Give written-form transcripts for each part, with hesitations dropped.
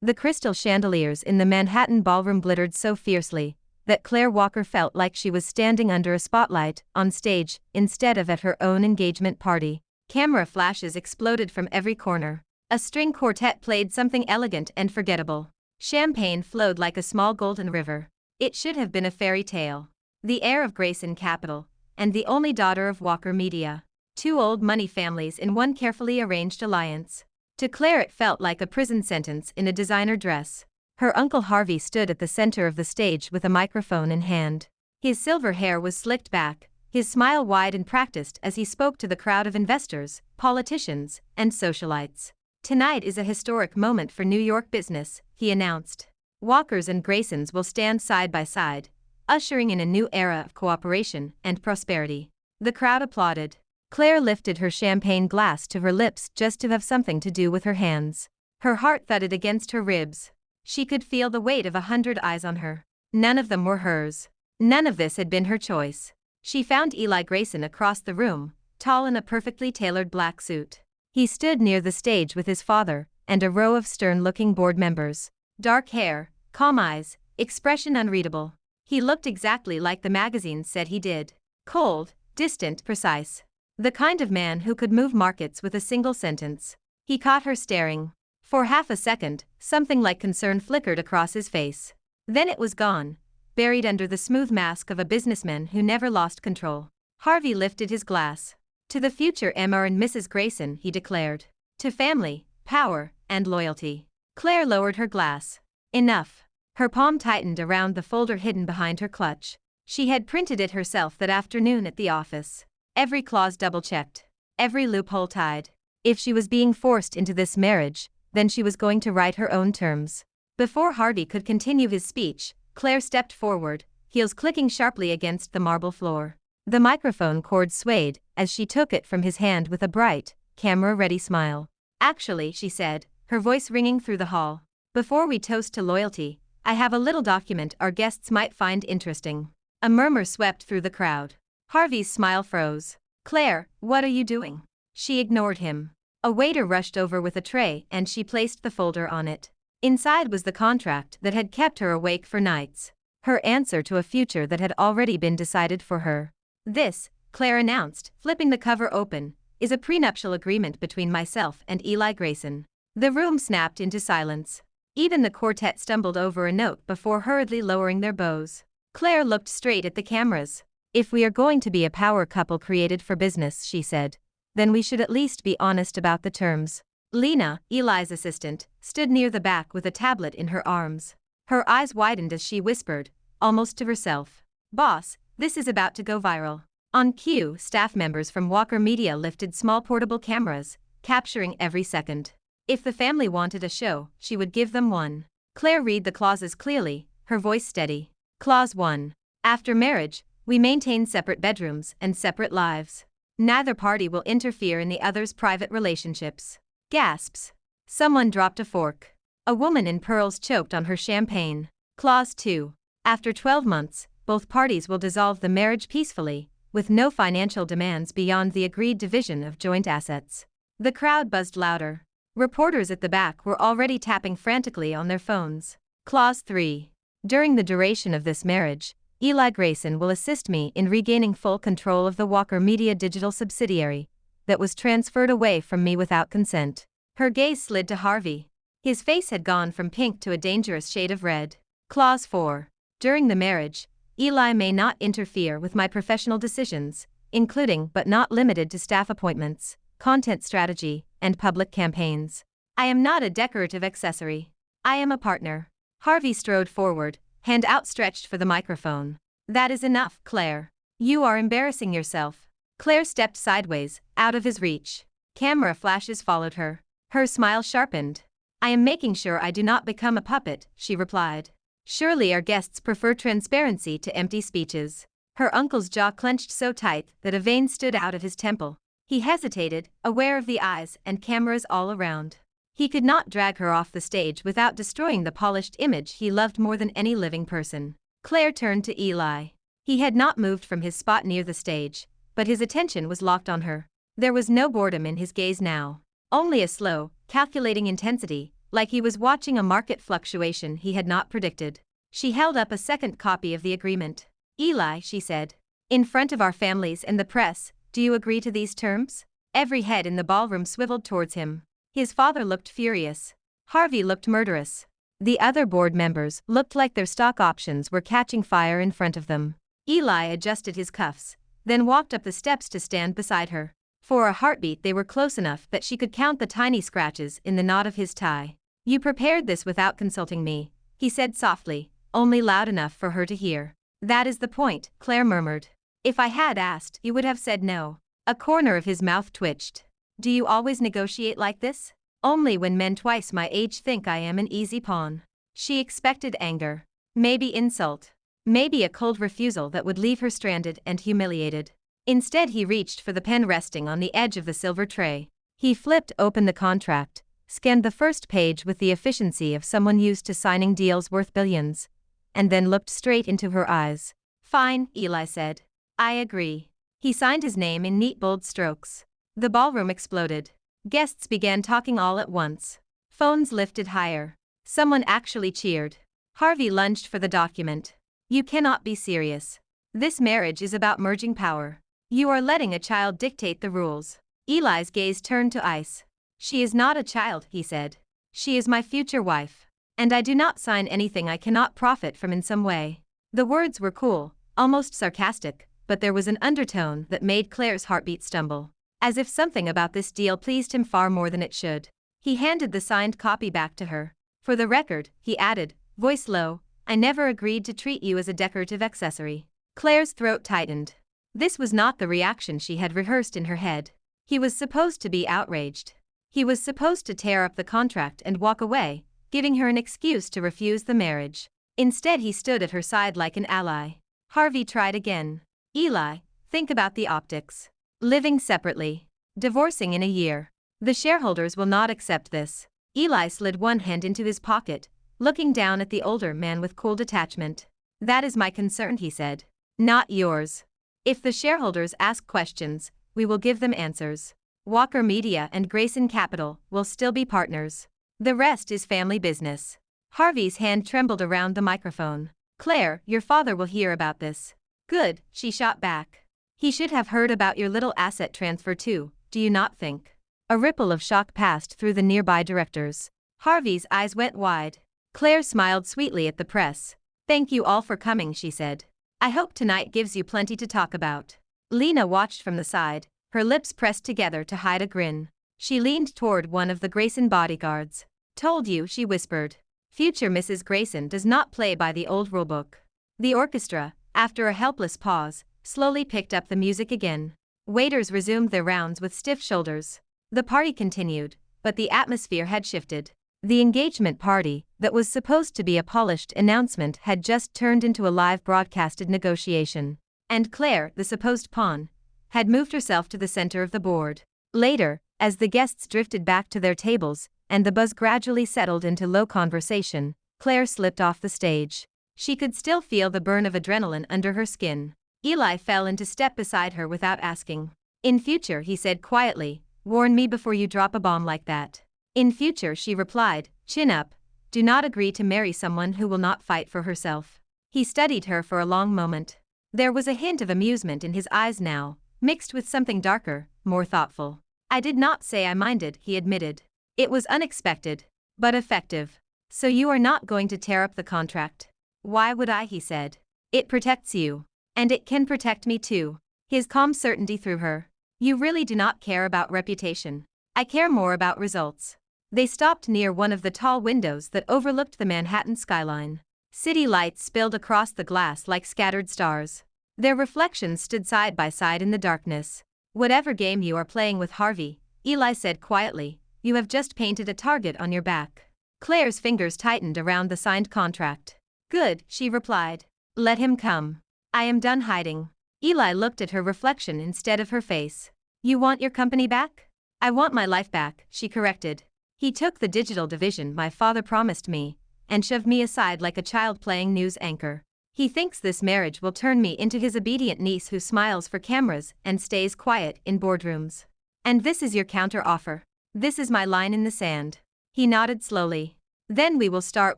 The crystal chandeliers in the Manhattan ballroom glittered so fiercely that Claire Walker felt like she was standing under a spotlight on stage instead of at her own engagement party. Camera flashes exploded from every corner. A string quartet played something elegant and forgettable. Champagne flowed like a small golden river. It should have been a fairy tale. The heir of Grayson Capital, and the only daughter of Walker Media. Two old money families in one carefully arranged alliance. To Claire it felt like a prison sentence in a designer dress. Her Uncle Harvey stood at the center of the stage with a microphone in hand. His silver hair was slicked back, his smile wide and practiced as he spoke to the crowd of investors, politicians, and socialites. "Tonight is a historic moment for New York business," he announced. "Walkers and Graysons will stand side by side, ushering in a new era of cooperation and prosperity." The crowd applauded. Claire lifted her champagne glass to her lips just to have something to do with her hands. Her heart thudded against her ribs. She could feel the weight of 100 eyes on her. None of them were hers. None of this had been her choice. She found Eli Grayson across the room, tall in a perfectly tailored black suit. He stood near the stage with his father and a row of stern-looking board members. Dark hair, calm eyes, expression unreadable. He looked exactly like the magazines said he did. Cold, distant, precise. The kind of man who could move markets with a single sentence. He caught her staring. For half a second, something like concern flickered across his face. Then it was gone, buried under the smooth mask of a businessman who never lost control. Harvey lifted his glass. "To the future Emma and Mrs. Grayson," he declared. "To family, power, and loyalty." Claire lowered her glass. Enough. Her palm tightened around the folder hidden behind her clutch. She had printed it herself that afternoon at the office. Every clause double-checked. Every loophole tied. If she was being forced into this marriage, then she was going to write her own terms. Before Harvey could continue his speech, Claire stepped forward, heels clicking sharply against the marble floor. The microphone cord swayed as she took it from his hand with a bright, camera-ready smile. "Actually," she said, her voice ringing through the hall, "before we toast to loyalty, I have a little document our guests might find interesting." A murmur swept through the crowd. Harvey's smile froze. "Claire, what are you doing?" She ignored him. A waiter rushed over with a tray and she placed the folder on it. Inside was the contract that had kept her awake for nights. Her answer to a future that had already been decided for her. "This," Claire announced, flipping the cover open, "is a prenuptial agreement between myself and Eli Grayson." The room snapped into silence. Even the quartet stumbled over a note before hurriedly lowering their bows. Claire looked straight at the cameras. "If we are going to be a power couple created for business," she said, "then we should at least be honest about the terms." Lena, Eli's assistant, stood near the back with a tablet in her arms. Her eyes widened as she whispered, almost to herself, "Boss, this is about to go viral." On cue, staff members from Walker Media lifted small portable cameras, capturing every second. If the family wanted a show, she would give them one. Claire read the clauses clearly, her voice steady. Clause 1. After marriage, we maintain separate bedrooms and separate lives. Neither party will interfere in the other's private relationships. Gasps. Someone dropped a fork. A woman in pearls choked on her champagne. Clause 2. After 12 months, both parties will dissolve the marriage peacefully, with no financial demands beyond the agreed division of joint assets. The crowd buzzed louder. Reporters at the back were already tapping frantically on their phones. Clause 3. During the duration of this marriage, Eli Grayson will assist me in regaining full control of the Walker Media digital subsidiary that was transferred away from me without consent. Her gaze slid to Harvey. His face had gone from pink to a dangerous shade of red. Clause 4. During the marriage, Eli may not interfere with my professional decisions, including but not limited to staff appointments, content strategy, and public campaigns. I am not a decorative accessory. I am a partner. Harvey strode forward, hand outstretched for the microphone. "That is enough, Claire. You are embarrassing yourself." Claire stepped sideways, out of his reach. Camera flashes followed her. Her smile sharpened. "I am making sure I do not become a puppet," she replied. "Surely our guests prefer transparency to empty speeches." Her uncle's jaw clenched so tight that a vein stood out at his temple. He hesitated, aware of the eyes and cameras all around. He could not drag her off the stage without destroying the polished image he loved more than any living person. Claire turned to Eli. He had not moved from his spot near the stage, but his attention was locked on her. There was no boredom in his gaze now. Only a slow, calculating intensity, like he was watching a market fluctuation he had not predicted. She held up a second copy of the agreement. Eli, she said, in front of our families and the press, do you agree to these terms? Every head in the ballroom swiveled towards him. His father looked furious. Harvey looked murderous. The other board members looked like their stock options were catching fire in front of them. Eli adjusted his cuffs, then walked up the steps to stand beside her. For a heartbeat they were close enough that she could count the tiny scratches in the knot of his tie. You prepared this without consulting me, he said softly, only loud enough for her to hear. That is the point, Claire murmured. If I had asked, you would have said no. A corner of his mouth twitched. Do you always negotiate like this? Only when men twice my age think I am an easy pawn. She expected anger. Maybe insult. Maybe a cold refusal that would leave her stranded and humiliated. Instead he reached for the pen resting on the edge of the silver tray. He flipped open the contract, scanned the first page with the efficiency of someone used to signing deals worth billions, and then looked straight into her eyes. Fine, Eli said. I agree. He signed his name in neat bold strokes. The ballroom exploded. Guests began talking all at once. Phones lifted higher. Someone actually cheered. Harvey lunged for the document. You cannot be serious. This marriage is about merging power. You are letting a child dictate the rules. Eli's gaze turned to ice. She is not a child, he said. She is my future wife. And I do not sign anything I cannot profit from in some way. The words were cool, almost sarcastic, but there was an undertone that made Claire's heartbeat stumble. As if something about this deal pleased him far more than it should. He handed the signed copy back to her. For the record, he added, voice low, I never agreed to treat you as a decorative accessory. Claire's throat tightened. This was not the reaction she had rehearsed in her head. He was supposed to be outraged. He was supposed to tear up the contract and walk away, giving her an excuse to refuse the marriage. Instead he stood at her side like an ally. Harvey tried again. Eli, think about the optics. Living separately. Divorcing in a year. The shareholders will not accept this. Eli slid one hand into his pocket, looking down at the older man with cool detachment. That is my concern, he said. Not yours. If the shareholders ask questions, we will give them answers. Walker Media and Grayson Capital will still be partners. The rest is family business. Harvey's hand trembled around the microphone. Claire, your father will hear about this. Good, she shot back. He should have heard about your little asset transfer too, do you not think? A ripple of shock passed through the nearby directors. Harvey's eyes went wide. Claire smiled sweetly at the press. Thank you all for coming, she said. I hope tonight gives you plenty to talk about. Lena watched from the side, her lips pressed together to hide a grin. She leaned toward one of the Grayson bodyguards. Told you, she whispered. Future Mrs. Grayson does not play by the old rulebook. The orchestra, after a helpless pause, slowly picked up the music again. Waiters resumed their rounds with stiff shoulders. The party continued, but the atmosphere had shifted. The engagement party, that was supposed to be a polished announcement, had just turned into a live broadcasted negotiation. And Claire, the supposed pawn, had moved herself to the center of the board. Later, as the guests drifted back to their tables, and the buzz gradually settled into low conversation, Claire slipped off the stage. She could still feel the burn of adrenaline under her skin. Eli fell into step beside her without asking. In future, he said quietly, warn me before you drop a bomb like that. In future, she replied, chin up, do not agree to marry someone who will not fight for herself. He studied her for a long moment. There was a hint of amusement in his eyes now, mixed with something darker, more thoughtful. I did not say I minded, he admitted. It was unexpected, but effective. So you are not going to tear up the contract? Why would I, he said. It protects you. And it can protect me too. His calm certainty threw her. You really do not care about reputation. I care more about results. They stopped near one of the tall windows that overlooked the Manhattan skyline. City lights spilled across the glass like scattered stars. Their reflections stood side by side in the darkness. Whatever game you are playing with, Harvey, Eli said quietly, you have just painted a target on your back. Claire's fingers tightened around the signed contract. Good, she replied. Let him come. I am done hiding. Eli looked at her reflection instead of her face. You want your company back? I want my life back, she corrected. He took the digital division my father promised me, and shoved me aside like a child playing news anchor. He thinks this marriage will turn me into his obedient niece who smiles for cameras and stays quiet in boardrooms. And this is your counter offer. This is my line in the sand. He nodded slowly. Then we will start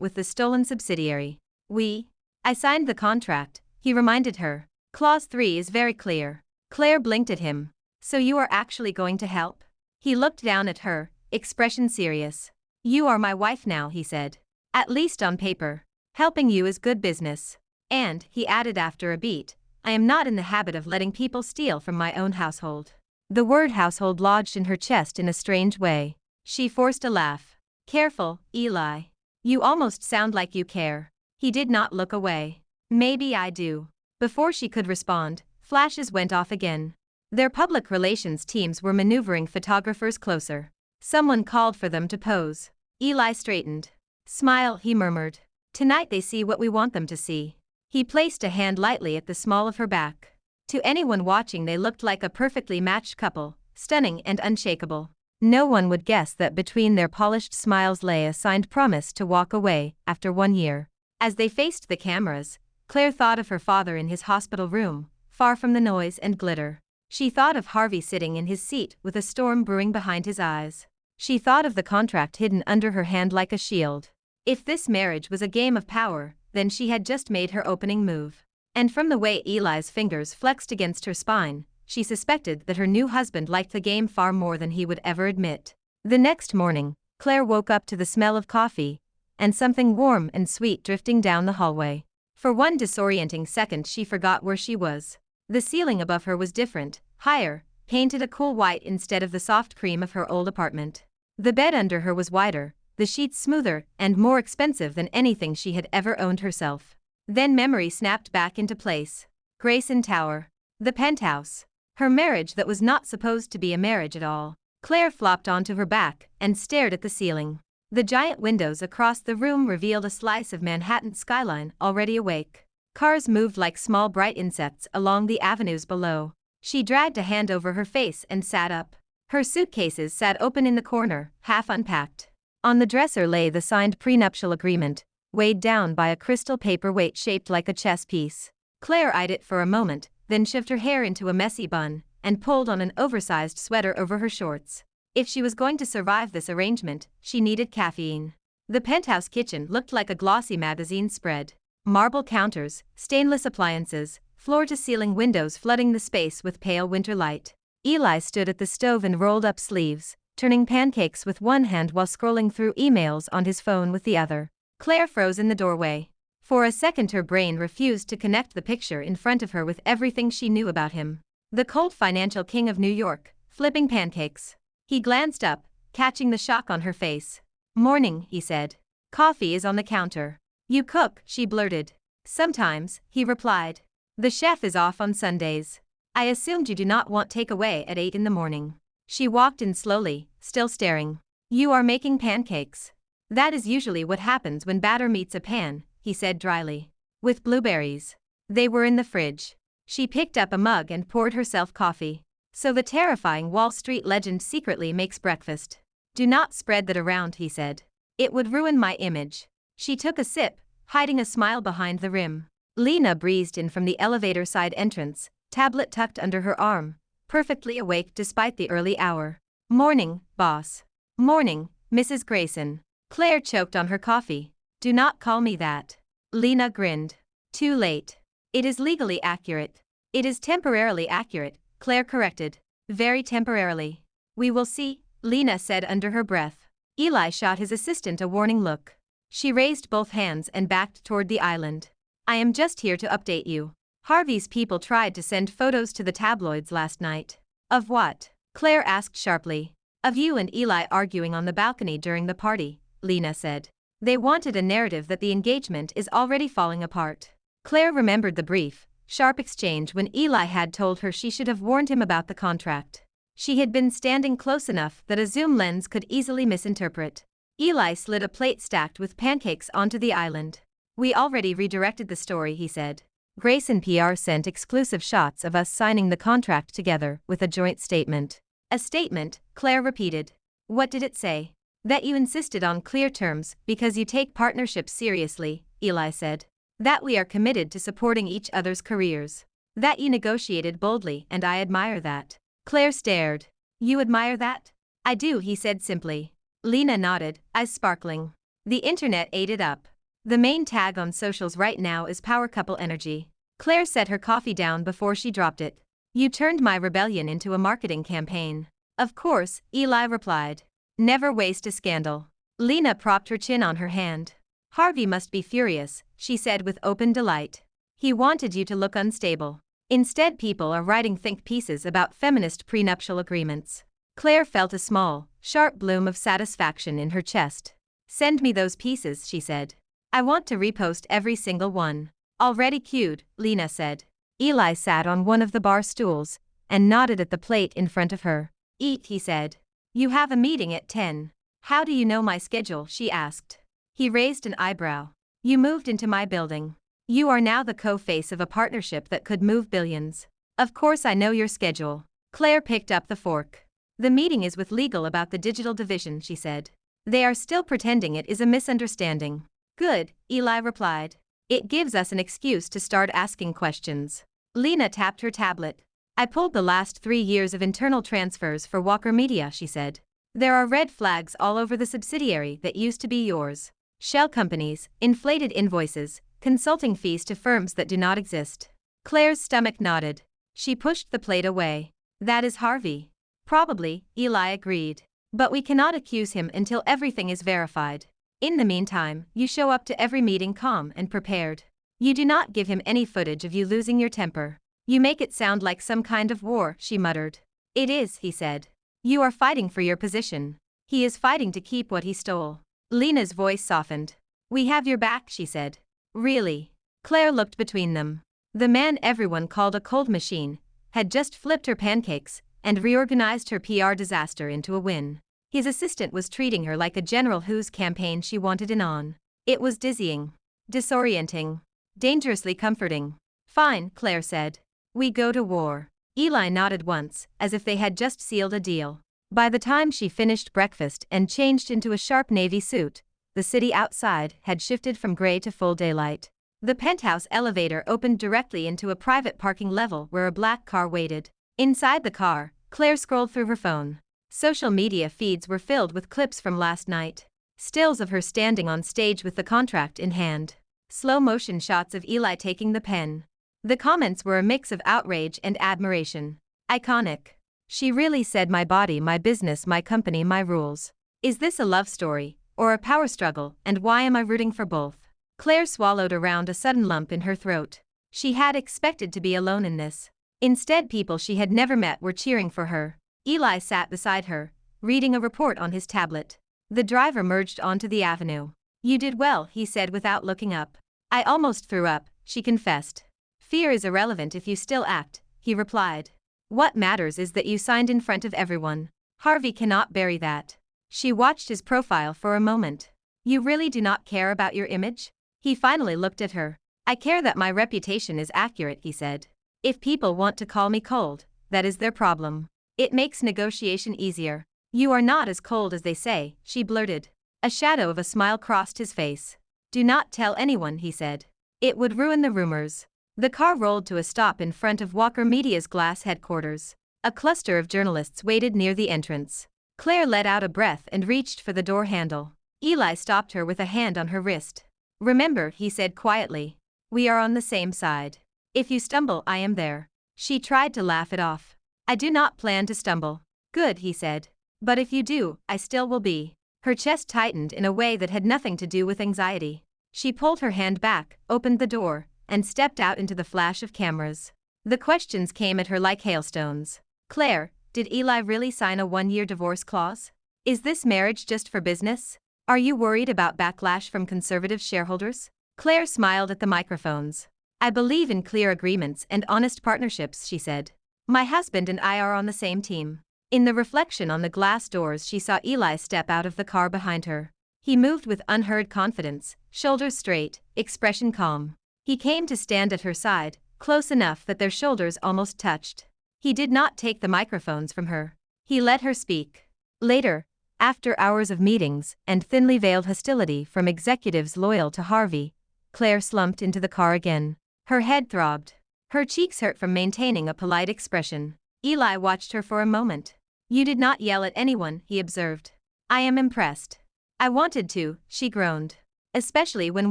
with the stolen subsidiary. I signed the contract, he reminded her. Clause 3 is very clear. Claire blinked at him. So you are actually going to help? He looked down at her, expression serious. You are my wife now, he said. At least on paper. Helping you is good business. And, he added after a beat, I am not in the habit of letting people steal from my own household. The word household lodged in her chest in a strange way. She forced a laugh. Careful, Eli. You almost sound like you care. He did not look away. Maybe I do. Before she could respond, flashes went off again. Their public relations teams were maneuvering photographers closer. Someone called for them to pose. Eli straightened. Smile, he murmured. Tonight they see what we want them to see. He placed a hand lightly at the small of her back. To anyone watching they looked like a perfectly matched couple, stunning and unshakable. No one would guess that between their polished smiles lay a signed promise to walk away after 1 year. As they faced the cameras, Claire thought of her father in his hospital room, far from the noise and glitter. She thought of Harvey sitting in his seat with a storm brewing behind his eyes. She thought of the contract hidden under her hand like a shield. If this marriage was a game of power, then she had just made her opening move. And from the way Eli's fingers flexed against her spine, she suspected that her new husband liked the game far more than he would ever admit. The next morning, Claire woke up to the smell of coffee, and something warm and sweet drifting down the hallway. For one disorienting second she forgot where she was. The ceiling above her was different, higher, painted a cool white instead of the soft cream of her old apartment. The bed under her was wider, the sheets smoother and more expensive than anything she had ever owned herself. Then memory snapped back into place. Grayson Tower. The penthouse. Her marriage that was not supposed to be a marriage at all. Claire flopped onto her back and stared at the ceiling. The giant windows across the room revealed a slice of Manhattan's skyline already awake. Cars moved like small bright insects along the avenues below. She dragged a hand over her face and sat up. Her suitcases sat open in the corner, half unpacked. On the dresser lay the signed prenuptial agreement, weighed down by a crystal paperweight shaped like a chess piece. Claire eyed it for a moment, then shoved her hair into a messy bun, and pulled on an oversized sweater over her shorts. If she was going to survive this arrangement, she needed caffeine. The penthouse kitchen looked like a glossy magazine spread. Marble counters, stainless appliances, floor-to-ceiling windows flooding the space with pale winter light. Eli stood at the stove and rolled up sleeves, turning pancakes with one hand while scrolling through emails on his phone with the other. Claire froze in the doorway. For a second her brain refused to connect the picture in front of her with everything she knew about him. The cold financial king of New York, flipping pancakes. He glanced up, catching the shock on her face. Morning, he said. Coffee is on the counter. You cook, she blurted. Sometimes, he replied. The chef is off on Sundays. I assumed you do not want takeaway at 8 in the morning. She walked in slowly, still staring. You are making pancakes. That is usually what happens when batter meets a pan, he said dryly. With blueberries. They were in the fridge. She picked up a mug and poured herself coffee. So the terrifying Wall Street legend secretly makes breakfast. Do not spread that around, he said. It would ruin my image. She took a sip, hiding a smile behind the rim. Lena breezed in from the elevator side entrance, tablet tucked under her arm, perfectly awake despite the early hour. Morning, boss. Morning, Mrs. Grayson. Claire choked on her coffee. Do not call me that. Lena grinned. Too late. It is legally accurate. It is temporarily accurate, Claire corrected. Very temporarily. We will see, Lena said under her breath. Eli shot his assistant a warning look. She raised both hands and backed toward the island. I am just here to update you. Harvey's people tried to send photos to the tabloids last night. Of what? Claire asked sharply. Of you and Eli arguing on the balcony during the party, Lena said. They wanted a narrative that the engagement is already falling apart. Claire remembered the brief, sharp exchange when Eli had told her she should have warned him about the contract. She had been standing close enough that a zoom lens could easily misinterpret. Eli slid a plate stacked with pancakes onto the island. We already redirected the story, he said. Grayson PR sent exclusive shots of us signing the contract together with a joint statement. A statement, Claire repeated. What did it say? That you insisted on clear terms because you take partnerships seriously, Eli said. That we are committed to supporting each other's careers. That you negotiated boldly, and I admire that. Claire stared. You admire that? I do, he said simply. Lena nodded, eyes sparkling. The internet ate it up. The main tag on socials right now is power couple energy. Claire set her coffee down before she dropped it. You turned my rebellion into a marketing campaign. Of course, Eli replied. Never waste a scandal. Lena propped her chin on her hand. Harvey must be furious, she said with open delight. He wanted you to look unstable. Instead, people are writing think pieces about feminist prenuptial agreements. Claire felt a small, sharp bloom of satisfaction in her chest. Send me those pieces, she said. I want to repost every single one. Already queued, Lena said. Eli sat on one of the bar stools and nodded at the plate in front of her. Eat, he said. You have a meeting at 10. How do you know my schedule, she asked. He raised an eyebrow. You moved into my building. You are now the co-face of a partnership that could move billions. Of course I know your schedule. Claire picked up the fork. The meeting is with legal about the digital division, she said. They are still pretending it is a misunderstanding. Good, Eli replied. It gives us an excuse to start asking questions. Lena tapped her tablet. I pulled the last 3 years of internal transfers for Walker Media, she said. There are red flags all over the subsidiary that used to be yours. Shell companies, inflated invoices, consulting fees to firms that do not exist. Claire's stomach nodded. She pushed the plate away. That is Harvey. Probably, Eli agreed. But we cannot accuse him until everything is verified. In the meantime, you show up to every meeting calm and prepared. You do not give him any footage of you losing your temper. You make it sound like some kind of war, she muttered. It is, he said. You are fighting for your position. He is fighting to keep what he stole. Lena's voice softened. We have your back, she said. Really? Claire looked between them. The man everyone called a cold machine had just flipped her pancakes and reorganized her PR disaster into a win. His assistant was treating her like a general whose campaign she wanted in on. It was dizzying, disorienting, dangerously comforting. Fine, Claire said. We go to war. Eli nodded once, as if they had just sealed a deal. By the time she finished breakfast and changed into a sharp navy suit, the city outside had shifted from gray to full daylight. The penthouse elevator opened directly into a private parking level where a black car waited. Inside the car, Claire scrolled through her phone. Social media feeds were filled with clips from last night. Stills of her standing on stage with the contract in hand. Slow motion shots of Eli taking the pen. The comments were a mix of outrage and admiration. Iconic. She really said my body, my business, my company, my rules. Is this a love story, or a power struggle, and why am I rooting for both? Claire swallowed around a sudden lump in her throat. She had expected to be alone in this. Instead, people she had never met were cheering for her. Eli sat beside her, reading a report on his tablet. The driver merged onto the avenue. You did well, he said without looking up. I almost threw up, she confessed. Fear is irrelevant if you still act, he replied. What matters is that you signed in front of everyone. Harvey cannot bury that. She watched his profile for a moment. You really do not care about your image? He finally looked at her. I care that my reputation is accurate, he said. If people want to call me cold, that is their problem. It makes negotiation easier. You are not as cold as they say, she blurted. A shadow of a smile crossed his face. Do not tell anyone, he said. It would ruin the rumors. The car rolled to a stop in front of Walker Media's glass headquarters. A cluster of journalists waited near the entrance. Claire let out a breath and reached for the door handle. Eli stopped her with a hand on her wrist. Remember, he said quietly. We are on the same side. If you stumble, I am there. She tried to laugh it off. I do not plan to stumble. Good, he said. But if you do, I still will be. Her chest tightened in a way that had nothing to do with anxiety. She pulled her hand back, opened the door, and stepped out into the flash of cameras. The questions came at her like hailstones. Claire, did Eli really sign a 1-year divorce clause? Is this marriage just for business? Are you worried about backlash from conservative shareholders? Claire smiled at the microphones. I believe in clear agreements and honest partnerships, she said. My husband and I are on the same team. In the reflection on the glass doors, she saw Eli step out of the car behind her. He moved with unhurried confidence, shoulders straight, expression calm. He came to stand at her side, close enough that their shoulders almost touched. He did not take the microphones from her. He let her speak. Later, after hours of meetings and thinly veiled hostility from executives loyal to Harvey, Claire slumped into the car again. Her head throbbed. Her cheeks hurt from maintaining a polite expression. Eli watched her for a moment. You did not yell at anyone, he observed. I am impressed. I wanted to, she groaned. Especially when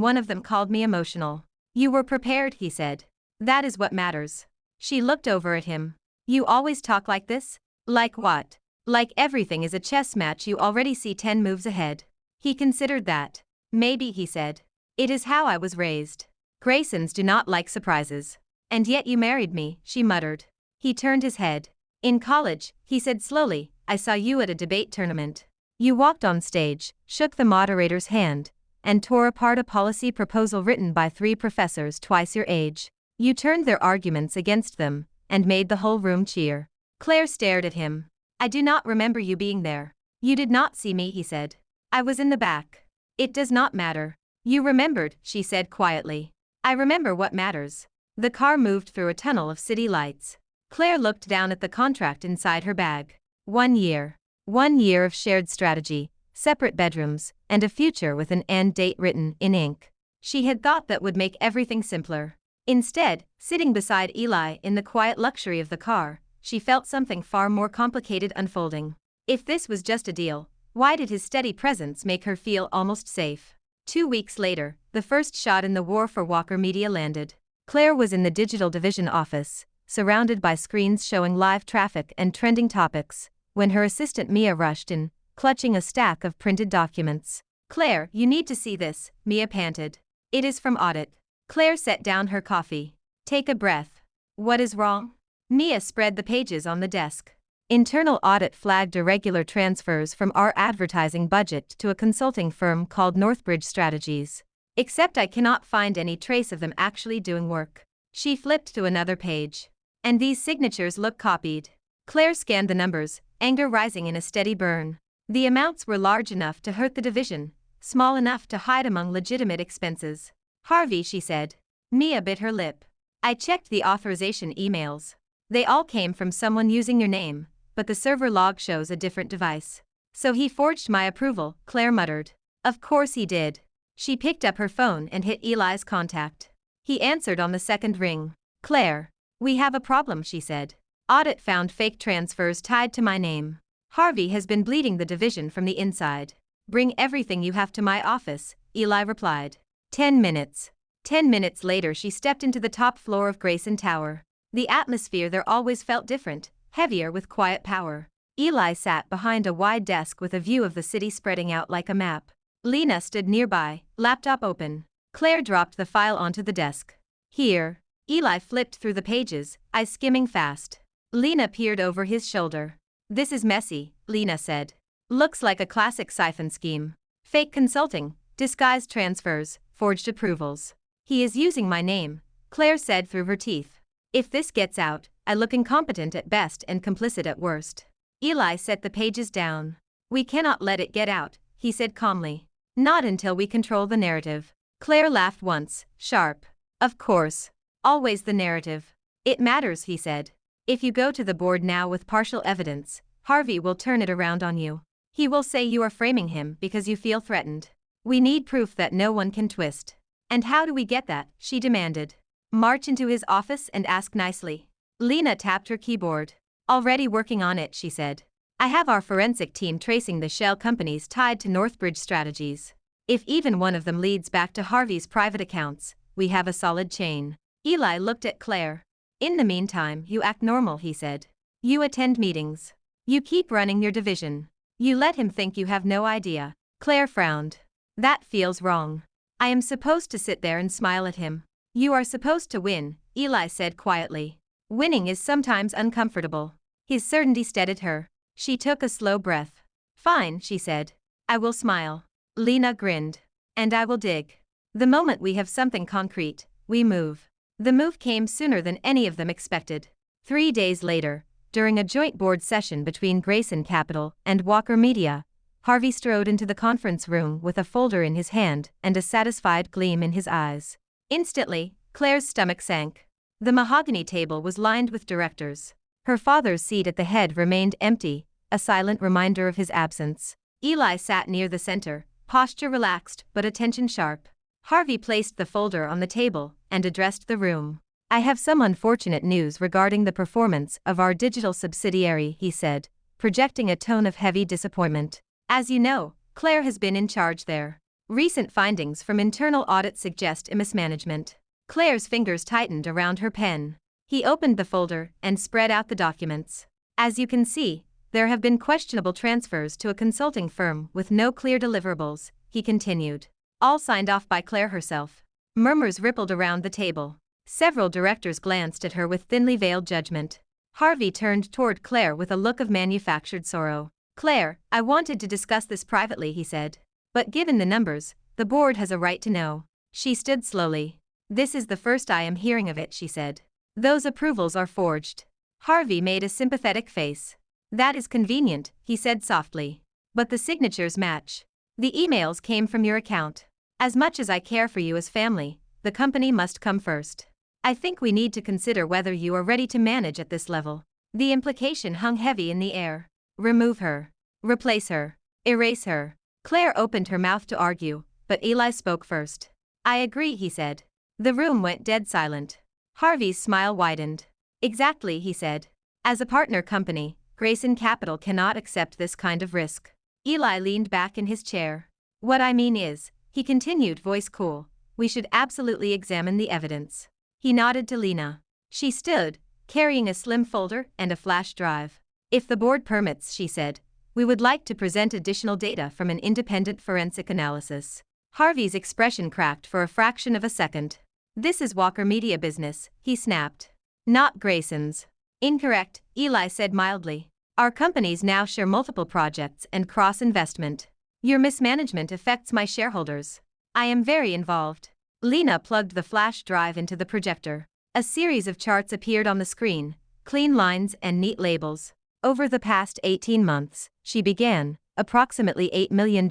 one of them called me emotional. You were prepared, he said. That is what matters. She looked over at him. You always talk like this? Like what? Like everything is a chess match you already see 10 moves ahead. He considered that. Maybe, he said. It is how I was raised. Graysons do not like surprises. And yet you married me, she muttered. He turned his head. In college, he said slowly, I saw you at a debate tournament. You walked on stage, shook the moderator's hand, and tore apart a policy proposal written by 3 professors twice your age. You turned their arguments against them, and made the whole room cheer. Claire stared at him. I do not remember you being there. You did not see me, he said. I was in the back. It does not matter. You remembered, she said quietly. I remember what matters. The car moved through a tunnel of city lights. Claire looked down at the contract inside her bag. 1 year. 1 year of shared strategy, separate bedrooms, and a future with an end date written in ink. She had thought that would make everything simpler. Instead, sitting beside Eli in the quiet luxury of the car, she felt something far more complicated unfolding. If this was just a deal, why did his steady presence make her feel almost safe? 2 weeks later, the first shot in the war for Walker Media landed. Claire was in the digital division office, surrounded by screens showing live traffic and trending topics, when her assistant Mia rushed in, clutching a stack of printed documents. Claire, you need to see this, Mia panted. It is from audit. Claire set down her coffee. Take a breath. What is wrong? Mia spread the pages on the desk. Internal audit flagged irregular transfers from our advertising budget to a consulting firm called Northbridge Strategies. Except I cannot find any trace of them actually doing work. She flipped to another page. And these signatures look copied. Claire scanned the numbers, anger rising in a steady burn. The amounts were large enough to hurt the division, small enough to hide among legitimate expenses. Harvey, she said. Mia bit her lip. I checked the authorization emails. They all came from someone using your name, but the server log shows a different device. So he forged my approval, Claire muttered. Of course he did. She picked up her phone and hit Eli's contact. He answered on the second ring. Claire. We have a problem, she said. Audit found fake transfers tied to my name. Harvey has been bleeding the division from the inside. Bring everything you have to my office, Eli replied. 10 minutes. 10 minutes later she stepped into the top floor of Grayson Tower. The atmosphere there always felt different, heavier with quiet power. Eli sat behind a wide desk with a view of the city spreading out like a map. Lena stood nearby, laptop open. Claire dropped the file onto the desk. Here. Eli flipped through the pages, eyes skimming fast. Lena peered over his shoulder. This is messy, Lena said. Looks like a classic siphon scheme. Fake consulting, disguised transfers, forged approvals. He is using my name, Claire said through her teeth. If this gets out, I look incompetent at best and complicit at worst. Eli set the pages down. We cannot let it get out, he said calmly. Not until we control the narrative. Claire laughed once, sharp. Of course. Always the narrative. It matters, he said. If you go to the board now with partial evidence, Harvey will turn it around on you. He will say you are framing him because you feel threatened. We need proof that no one can twist. And how do we get that? She demanded. March into his office and ask nicely. Lena tapped her keyboard. Already working on it, she said. I have our forensic team tracing the shell companies tied to Northbridge Strategies. If even one of them leads back to Harvey's private accounts, we have a solid chain. Eli looked at Claire. In the meantime, you act normal, he said. You attend meetings. You keep running your division. You let him think you have no idea. Claire frowned. That feels wrong. I am supposed to sit there and smile at him. You are supposed to win, Eli said quietly. Winning is sometimes uncomfortable. His certainty steadied her. She took a slow breath. Fine, she said. I will smile. Lena grinned. And I will dig. The moment we have something concrete, we move. The move came sooner than any of them expected. 3 days later, during a joint board session between Grayson Capital and Walker Media, Harvey strode into the conference room with a folder in his hand and a satisfied gleam in his eyes. Instantly, Claire's stomach sank. The mahogany table was lined with directors. Her father's seat at the head remained empty, a silent reminder of his absence. Eli sat near the center, posture relaxed but attention sharp. Harvey placed the folder on the table and addressed the room. I have some unfortunate news regarding the performance of our digital subsidiary, he said, projecting a tone of heavy disappointment. As you know, Claire has been in charge there. Recent findings from internal audit suggest a mismanagement. Claire's fingers tightened around her pen. He opened the folder and spread out the documents. As you can see, there have been questionable transfers to a consulting firm with no clear deliverables, he continued. All signed off by Claire herself. Murmurs rippled around the table. Several directors glanced at her with thinly veiled judgment. Harvey turned toward Claire with a look of manufactured sorrow. Claire, I wanted to discuss this privately, he said. But given the numbers, the board has a right to know. She stood slowly. This is the first I am hearing of it, she said. Those approvals are forged. Harvey made a sympathetic face. That is convenient, he said softly. But the signatures match. The emails came from your account. As much as I care for you as family, the company must come first. I think we need to consider whether you are ready to manage at this level. The implication hung heavy in the air. Remove her. Replace her. Erase her. Claire opened her mouth to argue, but Eli spoke first. I agree, he said. The room went dead silent. Harvey's smile widened. Exactly, he said. As a partner company, Grayson Capital cannot accept this kind of risk. Eli leaned back in his chair. What I mean is, he continued, voice cool, we should absolutely examine the evidence. He nodded to Lena. She stood, carrying a slim folder and a flash drive. If the board permits, she said, we would like to present additional data from an independent forensic analysis. Harvey's expression cracked for a fraction of a second. This is Walker Media business, he snapped. Not Grayson's. Incorrect, Eli said mildly. Our companies now share multiple projects and cross-investment. Your mismanagement affects my shareholders. I am very involved. Lena plugged the flash drive into the projector. A series of charts appeared on the screen, clean lines and neat labels. Over the past 18 months, she began, approximately $8 million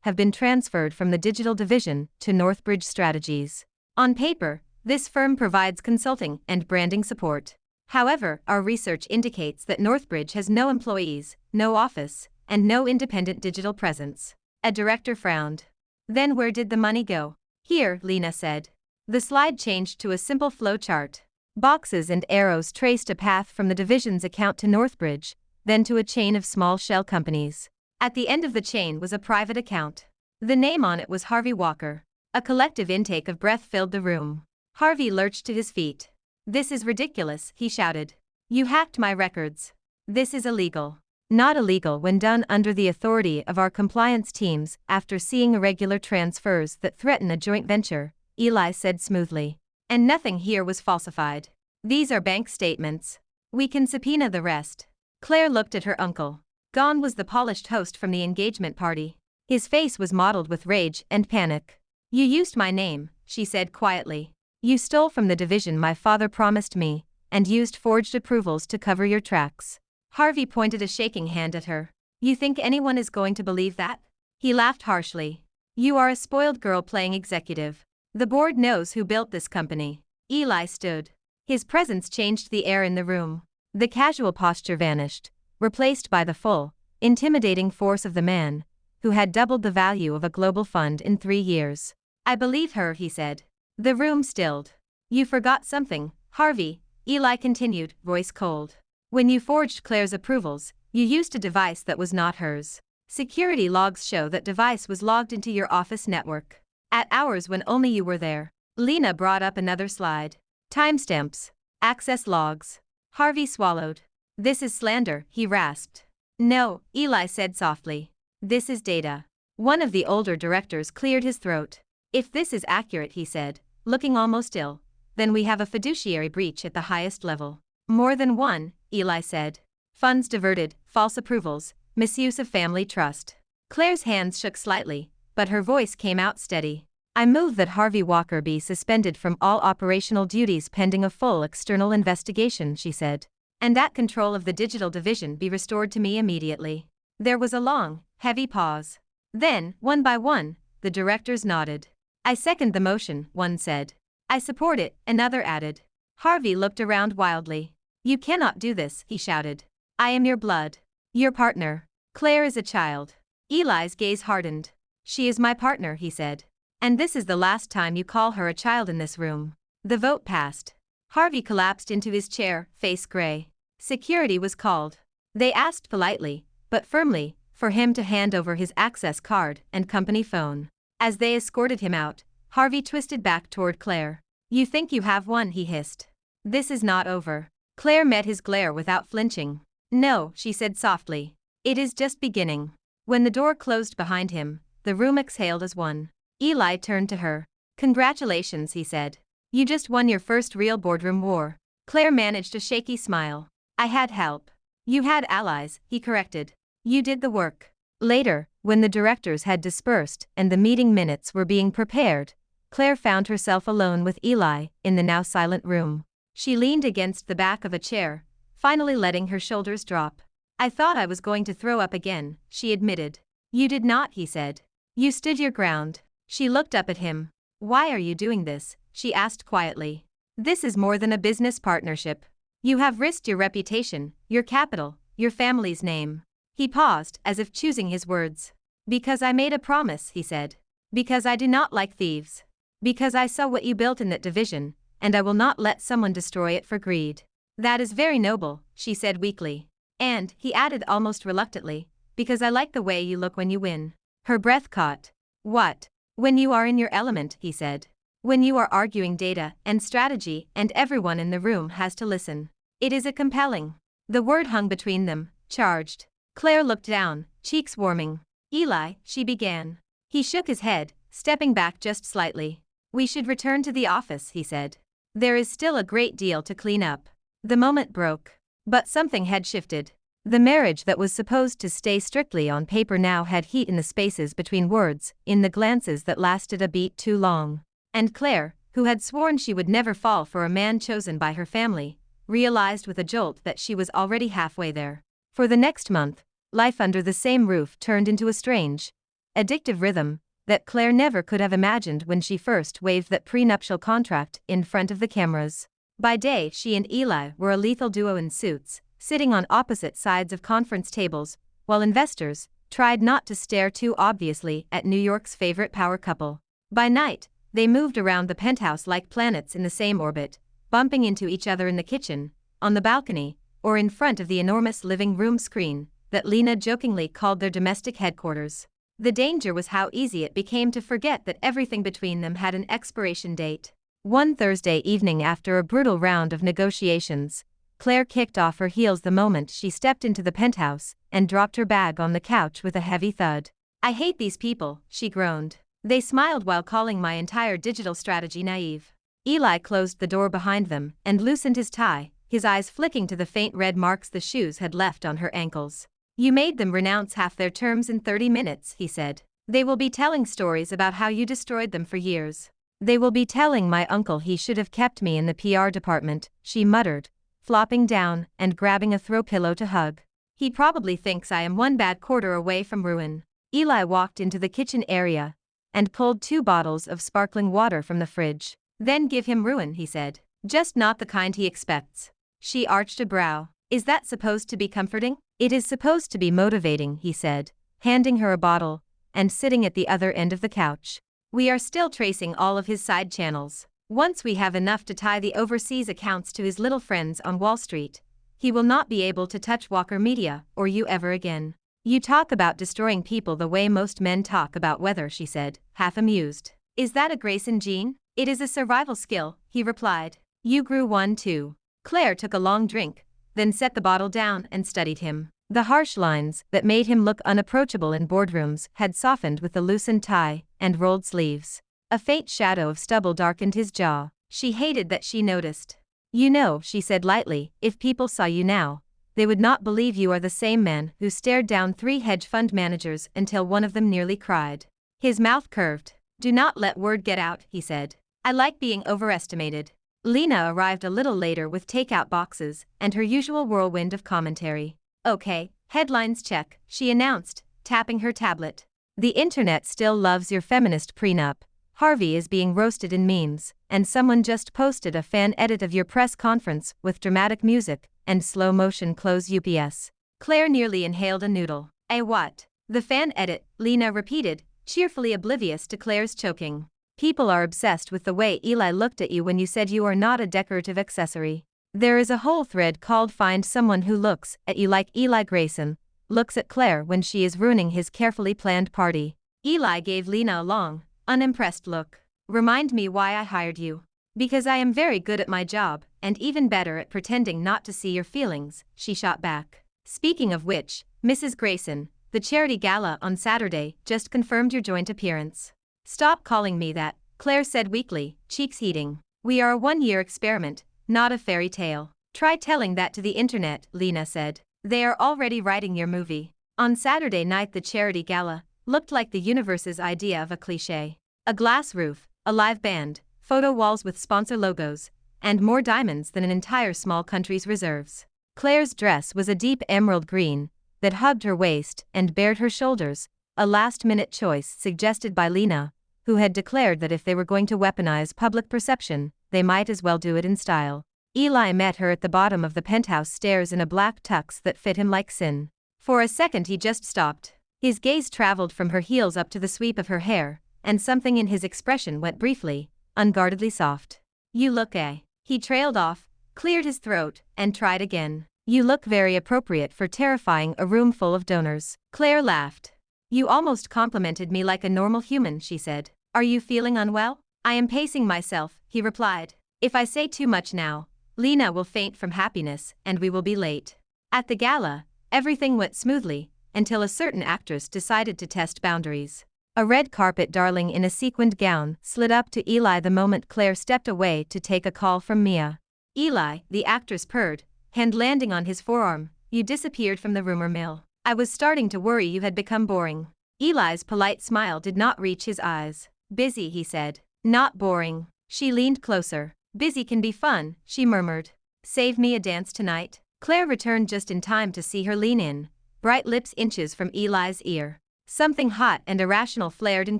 have been transferred from the digital division to Northbridge Strategies. On paper, this firm provides consulting and branding support. However, our research indicates that Northbridge has no employees, no office, and no independent digital presence. A director frowned. Then where did the money go? Here, Lena said. The slide changed to a simple flow chart. Boxes and arrows traced a path from the division's account to Northbridge, then to a chain of small shell companies. At the end of the chain was a private account. The name on it was Harvey Walker. A collective intake of breath filled the room. Harvey lurched to his feet. This is ridiculous, he shouted. You hacked my records. This is illegal. Not illegal when done under the authority of our compliance teams after seeing irregular transfers that threaten a joint venture, Eli said smoothly. And nothing here was falsified. These are bank statements. We can subpoena the rest. Claire looked at her uncle. Gone was the polished host from the engagement party. His face was mottled with rage and panic. You used my name, she said quietly. You stole from the division my father promised me, and used forged approvals to cover your tracks. Harvey pointed a shaking hand at her. You think anyone is going to believe that? He laughed harshly. You are a spoiled girl playing executive. The board knows who built this company. Eli stood. His presence changed the air in the room. The casual posture vanished, replaced by the full, intimidating force of the man, who had doubled the value of a global fund in 3 years. I believe her, he said. The room stilled. You forgot something, Harvey, Eli continued, voice cold. When you forged Claire's approvals, you used a device that was not hers. Security logs show that device was logged into your office network. At hours when only you were there. Lena brought up another slide. Timestamps. Access logs. Harvey swallowed. This is slander, he rasped. No, Eli said softly. This is data. One of the older directors cleared his throat. If this is accurate, he said, looking almost ill, then we have a fiduciary breach at the highest level. More than one, Eli said. Funds diverted, false approvals, misuse of family trust. Claire's hands shook slightly, but her voice came out steady. I move that Harvey Walker be suspended from all operational duties pending a full external investigation, she said. And that control of the digital division be restored to me immediately. There was a long, heavy pause. Then, one by one, the directors nodded. I second the motion, one said. I support it, another added. Harvey looked around wildly. You cannot do this, he shouted. I am your blood. Your partner. Claire is a child. Eli's gaze hardened. She is my partner, he said. And this is the last time you call her a child in this room. The vote passed. Harvey collapsed into his chair, face gray. Security was called. They asked politely, but firmly, for him to hand over his access card and company phone. As they escorted him out, Harvey twisted back toward Claire. "You think you have won," he hissed. "This is not over." Claire met his glare without flinching. "No," she said softly. "It is just beginning." When the door closed behind him, the room exhaled as one. Eli turned to her. "Congratulations," he said. "You just won your first real boardroom war." Claire managed a shaky smile. "I had help." "You had allies," he corrected. "You did the work." Later, when the directors had dispersed and the meeting minutes were being prepared, Claire found herself alone with Eli in the now silent room. She leaned against the back of a chair, finally letting her shoulders drop. "I thought I was going to throw up again," she admitted. "You did not," he said. "You stood your ground." She looked up at him. "Why are you doing this?" she asked quietly. "This is more than a business partnership. You have risked your reputation, your capital, your family's name." He paused, as if choosing his words. "Because I made a promise," he said. "Because I do not like thieves. Because I saw what you built in that division, and I will not let someone destroy it for greed." "That is very noble," she said weakly. "And," he added almost reluctantly, "because I like the way you look when you win." Her breath caught. "What?" "When you are in your element," he said. "When you are arguing data and strategy and everyone in the room has to listen. It is a compelling." The word hung between them, charged. Claire looked down, cheeks warming. "Eli," she began. He shook his head, stepping back just slightly. "We should return to the office," he said. "There is still a great deal to clean up." The moment broke. But something had shifted. The marriage that was supposed to stay strictly on paper now had heat in the spaces between words, in the glances that lasted a beat too long. And Claire, who had sworn she would never fall for a man chosen by her family, realized with a jolt that she was already halfway there. For the next month, life under the same roof turned into a strange, addictive rhythm that Claire never could have imagined when she first waved that prenuptial contract in front of the cameras. By day, she and Eli were a lethal duo in suits, sitting on opposite sides of conference tables, while investors tried not to stare too obviously at New York's favorite power couple. By night, they moved around the penthouse like planets in the same orbit, bumping into each other in the kitchen, on the balcony, or in front of the enormous living room screen that Lena jokingly called their domestic headquarters. The danger was how easy it became to forget that everything between them had an expiration date. One Thursday evening, after a brutal round of negotiations, Claire kicked off her heels the moment she stepped into the penthouse and dropped her bag on the couch with a heavy thud. "I hate these people," she groaned. "They smiled while calling my entire digital strategy naive." Eli closed the door behind them and loosened his tie, his eyes flicking to the faint red marks the shoes had left on her ankles. "You made them renounce half their terms in 30 minutes, he said. "They will be telling stories about how you destroyed them for years. They will be telling my uncle he should have kept me in the PR department," she muttered, flopping down and grabbing a throw pillow to hug. "He probably thinks I am one bad quarter away from ruin." Eli walked into the kitchen area and pulled 2 bottles of sparkling water from the fridge. "Then give him ruin," he said. "Just not the kind he expects." She arched a brow. "Is that supposed to be comforting?" "It is supposed to be motivating," he said, handing her a bottle and sitting at the other end of the couch. "We are still tracing all of his side channels. Once we have enough to tie the overseas accounts to his little friends on Wall Street, he will not be able to touch Walker Media or you ever again." "You talk about destroying people the way most men talk about weather," she said, half amused. "Is that a Grayson gene?" "It is a survival skill," he replied. "You grew one too." Claire took a long drink, then set the bottle down and studied him. The harsh lines that made him look unapproachable in boardrooms had softened with the loosened tie and rolled sleeves. A faint shadow of stubble darkened his jaw. She hated that she noticed. "You know," she said lightly, "if people saw you now, they would not believe you are the same man who stared down 3 hedge fund managers until one of them nearly cried." His mouth curved. "Do not let word get out," he said. "I like being overestimated." Lena arrived a little later with takeout boxes and her usual whirlwind of commentary. "Okay, headlines check," she announced, tapping her tablet. "The internet still loves your feminist prenup. Harvey is being roasted in memes, and someone just posted a fan edit of your press conference with dramatic music and slow motion close UPS." Claire nearly inhaled a noodle. "A what?" "The fan edit," Lena repeated, cheerfully oblivious to Claire's choking. "People are obsessed with the way Eli looked at you when you said you are not a decorative accessory. There is a whole thread called 'Find Someone Who Looks at You Like Eli Grayson,' looks at Claire when she is ruining his carefully planned party. Eli gave Lena a long, unimpressed look. Remind me why I hired you. Because I am very good at my job, and even better at pretending not to see your feelings, she shot back. Speaking of which, Mrs. Grayson, the charity gala on Saturday just confirmed your joint appearance. Stop calling me that, Claire said weakly, cheeks heating. We are a one-year experiment, not a fairy tale. Try telling that to the internet, Lena said. They are already writing your movie. On Saturday night the charity gala looked like the universe's idea of a cliché. A glass roof, a live band, photo walls with sponsor logos, and more diamonds than an entire small country's reserves. Claire's dress was a deep emerald green that hugged her waist and bared her shoulders, a last-minute choice suggested by Lena, who had declared that if they were going to weaponize public perception, they might as well do it in style. Eli met her at the bottom of the penthouse stairs in a black tux that fit him like sin. For a second he just stopped. His gaze traveled from her heels up to the sweep of her hair, and something in his expression went briefly, unguardedly soft. You look He trailed off, cleared his throat, and tried again. You look very appropriate for terrifying a room full of donors. Claire laughed. You almost complimented me like a normal human, she said. Are you feeling unwell? I am pacing myself, he replied. If I say too much now, Lena will faint from happiness, and we will be late. At the gala, everything went smoothly, until a certain actress decided to test boundaries. A red carpet darling in a sequined gown slid up to Eli the moment Claire stepped away to take a call from Mia. Eli, the actress purred, hand landing on his forearm, you disappeared from the rumor mill. I was starting to worry you had become boring. Eli's polite smile did not reach his eyes. Busy, he said. Not boring. She leaned closer. Busy can be fun, she murmured. Save me a dance tonight? Claire returned just in time to see her lean in, bright lips inches from Eli's ear. Something hot and irrational flared in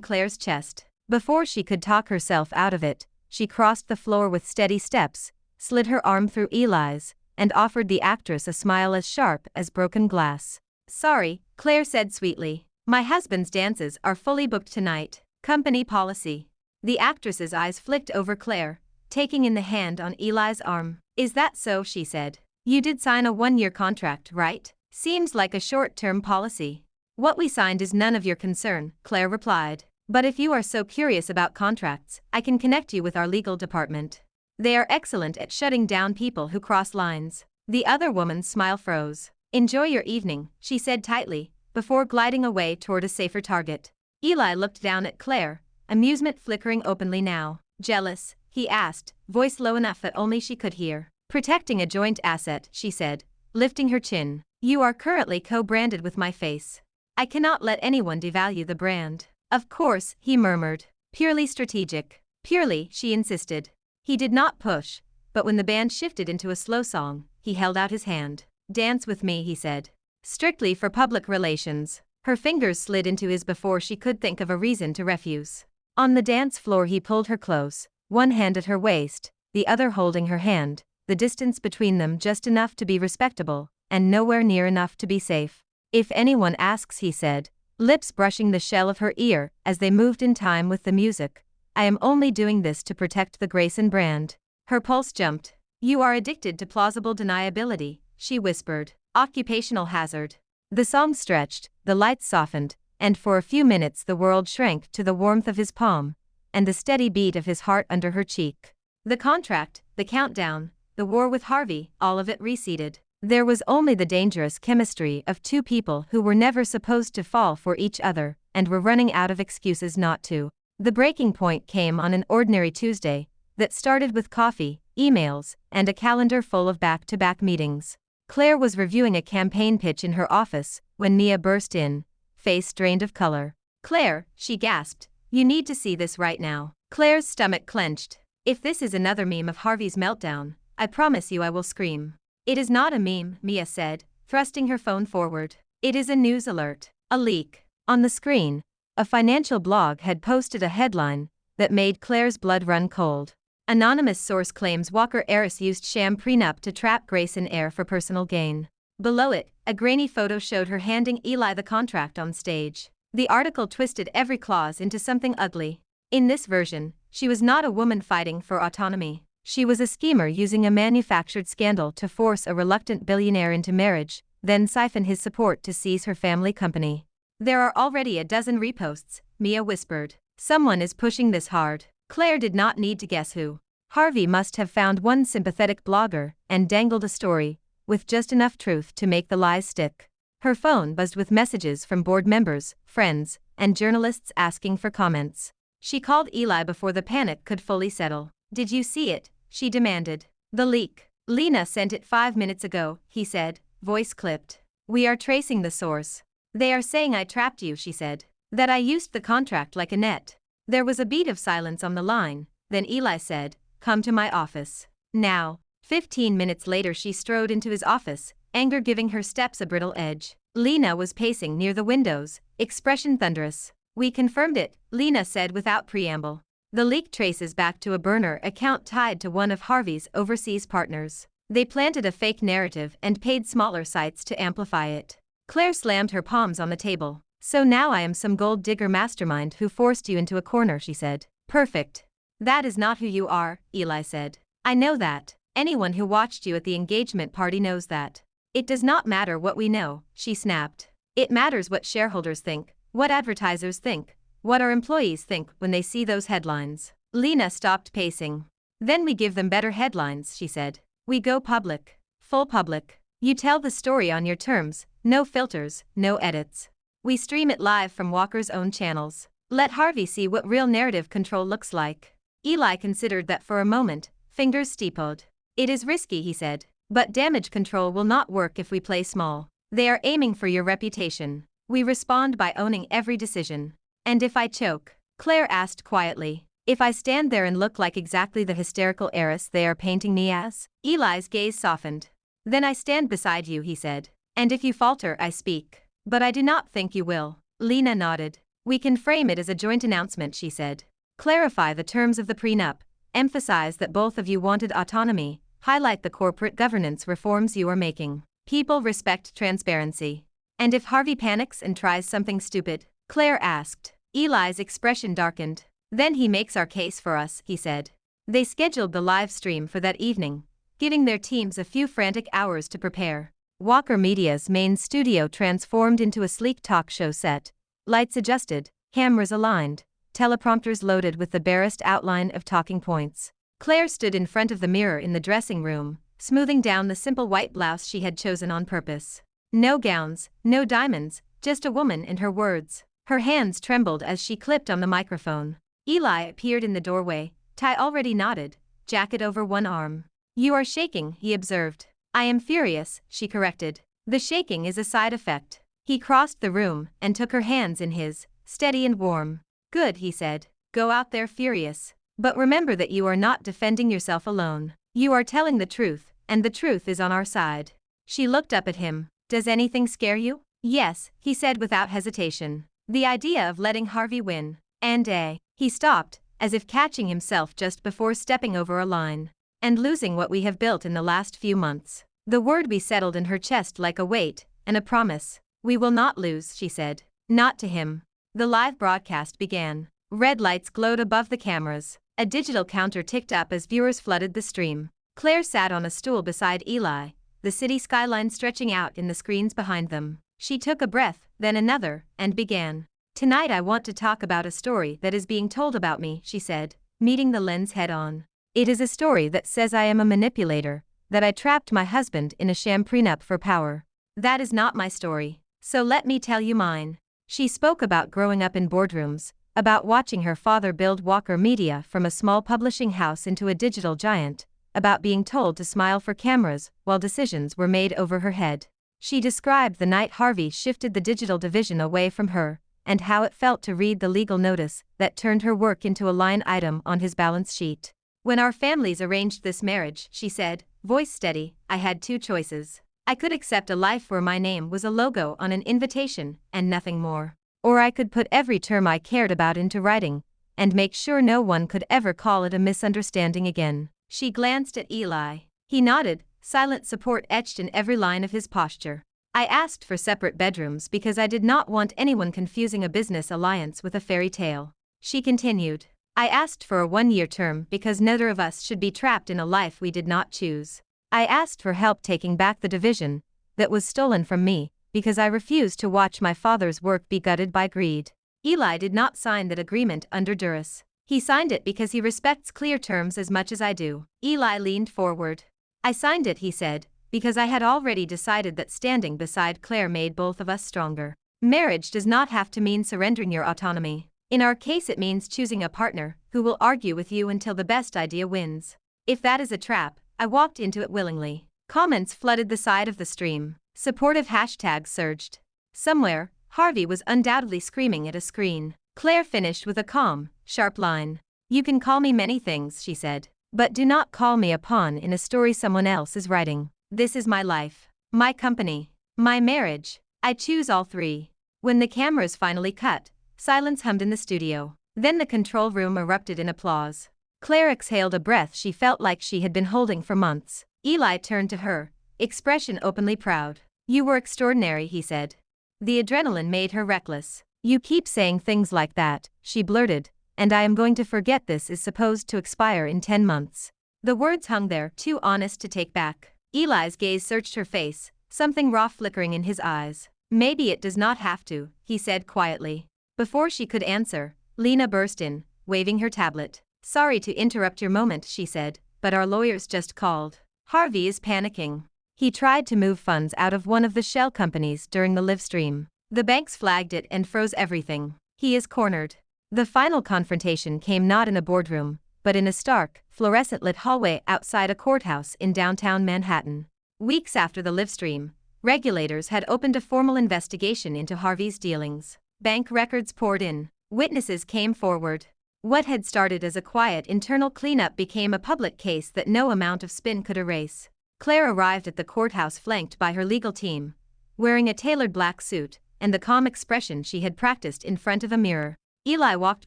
Claire's chest. Before she could talk herself out of it, she crossed the floor with steady steps, slid her arm through Eli's, and offered the actress a smile as sharp as broken glass. Sorry, Claire said sweetly. My husband's dances are fully booked tonight. Company policy. The actress's eyes flicked over Claire, taking in the hand on Eli's arm. Is that so, she said. You did sign a one-year contract, right? Seems like a short-term policy. What we signed is none of your concern, Claire replied. But if you are so curious about contracts, I can connect you with our legal department. They are excellent at shutting down people who cross lines. The other woman's smile froze. Enjoy your evening, she said tightly, before gliding away toward a safer target. Eli looked down at Claire, amusement flickering openly now. Jealous? He asked, voice low enough that only she could hear. Protecting a joint asset, she said, lifting her chin. You are currently co-branded with my face. I cannot let anyone devalue the brand. Of course, he murmured. Purely strategic. Purely, she insisted. He did not push, but when the band shifted into a slow song, he held out his hand. Dance with me, he said. Strictly for public relations. Her fingers slid into his before she could think of a reason to refuse. On the dance floor he pulled her close, one hand at her waist, the other holding her hand, the distance between them just enough to be respectable, and nowhere near enough to be safe. If anyone asks, he said, lips brushing the shell of her ear as they moved in time with the music, I am only doing this to protect the Grayson brand. Her pulse jumped. You are addicted to plausible deniability, she whispered. Occupational hazard. The song stretched, the lights softened, and for a few minutes the world shrank to the warmth of his palm, and the steady beat of his heart under her cheek. The contract, the countdown, the war with Harvey, all of it receded. There was only the dangerous chemistry of two people who were never supposed to fall for each other, and were running out of excuses not to. The breaking point came on an ordinary Tuesday, that started with coffee, emails, and a calendar full of back-to-back meetings. Claire was reviewing a campaign pitch in her office, when Mia burst in, face drained of color. Claire, she gasped, you need to see this right now. Claire's stomach clenched. If this is another meme of Harvey's meltdown, I promise you I will scream. It is not a meme, Mia said, thrusting her phone forward. It is a news alert. A leak. On the screen, a financial blog had posted a headline that made Claire's blood run cold. Anonymous source claims Walker heiress used sham prenup to trap Grayson heir for personal gain. Below it, a grainy photo showed her handing Eli the contract on stage. The article twisted every clause into something ugly. In this version, she was not a woman fighting for autonomy. She was a schemer using a manufactured scandal to force a reluctant billionaire into marriage, then siphon his support to seize her family company. There are already a dozen reposts, Mia whispered. Someone is pushing this hard. Claire did not need to guess who. Harvey must have found one sympathetic blogger and dangled a story, with just enough truth to make the lies stick. Her phone buzzed with messages from board members, friends, and journalists asking for comments. She called Eli before the panic could fully settle. Did you see it? She demanded. The leak. Lena sent it 5 minutes ago, he said, voice clipped. We are tracing the source. They are saying I trapped you, she said. That I used the contract like a net. There was a beat of silence on the line, then Eli said, come to my office. Now. 15 minutes later she strode into his office, anger giving her steps a brittle edge. Lena was pacing near the windows, expression thunderous. We confirmed it, Lena said without preamble. The leak traces back to a burner account tied to one of Harvey's overseas partners. They planted a fake narrative and paid smaller sites to amplify it. Claire slammed her palms on the table. So now I am some gold digger mastermind who forced you into a corner, she said. Perfect. That is not who you are, Eli said. I know that. Anyone who watched you at the engagement party knows that. It does not matter what we know, she snapped. It matters what shareholders think, what advertisers think, what our employees think when they see those headlines. Lena stopped pacing. Then we give them better headlines, she said. We go public. Full public. You tell the story on your terms, no filters, no edits. We stream it live from Walker's own channels. Let Harvey see what real narrative control looks like. Eli considered that for a moment, fingers steepled. It is risky, he said, but damage control will not work if we play small. They are aiming for your reputation. We respond by owning every decision. And if I choke? Claire asked quietly. If I stand there and look like exactly the hysterical heiress they are painting me as? Eli's gaze softened. Then I stand beside you, he said. And if you falter, I speak. But I do not think you will. Lena nodded. We can frame it as a joint announcement, she said. Clarify the terms of the prenup. Emphasize that both of you wanted autonomy. Highlight the corporate governance reforms you are making. People respect transparency. And if Harvey panics and tries something stupid? Claire asked. Eli's expression darkened. Then he makes our case for us, he said. They scheduled the live stream for that evening, giving their teams a few frantic hours to prepare. Walker Media's main studio transformed into a sleek talk show set, lights adjusted, cameras aligned, teleprompters loaded with the barest outline of talking points. Claire stood in front of the mirror in the dressing room, smoothing down the simple white blouse she had chosen on purpose. No gowns, no diamonds, just a woman and her words. Her hands trembled as she clipped on the microphone. Eli appeared in the doorway, tie already knotted, jacket over one arm. You are shaking, he observed. I am furious, she corrected. The shaking is a side effect. He crossed the room and took her hands in his, steady and warm. Good, he said. Go out there furious. But remember that you are not defending yourself alone. You are telling the truth, and the truth is on our side. She looked up at him. Does anything scare you? Yes, he said without hesitation. The idea of letting Harvey win. And he stopped, as if catching himself just before stepping over a line. And losing what we have built in the last few months. The word be settled in her chest like a weight, and a promise. We will not lose, she said. Not to him. The live broadcast began. Red lights glowed above the cameras. A digital counter ticked up as viewers flooded the stream. Claire sat on a stool beside Eli, the city skyline stretching out in the screens behind them. She took a breath, then another, and began. Tonight I want to talk about a story that is being told about me, she said, meeting the lens head-on. It is a story that says I am a manipulator, that I trapped my husband in a sham prenup for power. That is not my story. So let me tell you mine. She spoke about growing up in boardrooms, about watching her father build Walker Media from a small publishing house into a digital giant, about being told to smile for cameras while decisions were made over her head. She described the night Harvey shifted the digital division away from her, and how it felt to read the legal notice that turned her work into a line item on his balance sheet. When our families arranged this marriage, she said, voice steady, I had two choices. I could accept a life where my name was a logo on an invitation and nothing more. Or I could put every term I cared about into writing, and make sure no one could ever call it a misunderstanding again. She glanced at Eli. He nodded, silent support etched in every line of his posture. I asked for separate bedrooms because I did not want anyone confusing a business alliance with a fairy tale. She continued. I asked for a 1-year term because neither of us should be trapped in a life we did not choose. I asked for help taking back the division that was stolen from me, because I refused to watch my father's work be gutted by greed. Eli did not sign that agreement under duress. He signed it because he respects clear terms as much as I do. Eli leaned forward. I signed it, he said, because I had already decided that standing beside Claire made both of us stronger. Marriage does not have to mean surrendering your autonomy. In our case, it means choosing a partner who will argue with you until the best idea wins. If that is a trap, I walked into it willingly. Comments flooded the side of the stream. Supportive hashtags surged. Somewhere, Harvey was undoubtedly screaming at a screen. Claire finished with a calm, sharp line. You can call me many things, she said, but do not call me a pawn in a story someone else is writing. This is my life, my company, my marriage. I choose all three. When the cameras finally cut, silence hummed in the studio. Then the control room erupted in applause. Claire exhaled a breath she felt like she had been holding for months. Eli turned to her, expression openly proud. You were extraordinary, he said. The adrenaline made her reckless. You keep saying things like that, she blurted, and I am going to forget this is supposed to expire in 10 months. The words hung there, too honest to take back. Eli's gaze searched her face, something raw flickering in his eyes. Maybe it does not have to, he said quietly. Before she could answer, Lena burst in, waving her tablet. Sorry to interrupt your moment, she said, but our lawyers just called. Harvey is panicking. He tried to move funds out of one of the shell companies during the live stream. The banks flagged it and froze everything. He is cornered. The final confrontation came not in a boardroom, but in a stark, fluorescent-lit hallway outside a courthouse in downtown Manhattan. Weeks after the live stream, regulators had opened a formal investigation into Harvey's dealings. Bank records poured in. Witnesses came forward. What had started as a quiet internal cleanup became a public case that no amount of spin could erase. Claire arrived at the courthouse flanked by her legal team, wearing a tailored black suit and the calm expression she had practiced in front of a mirror. Eli walked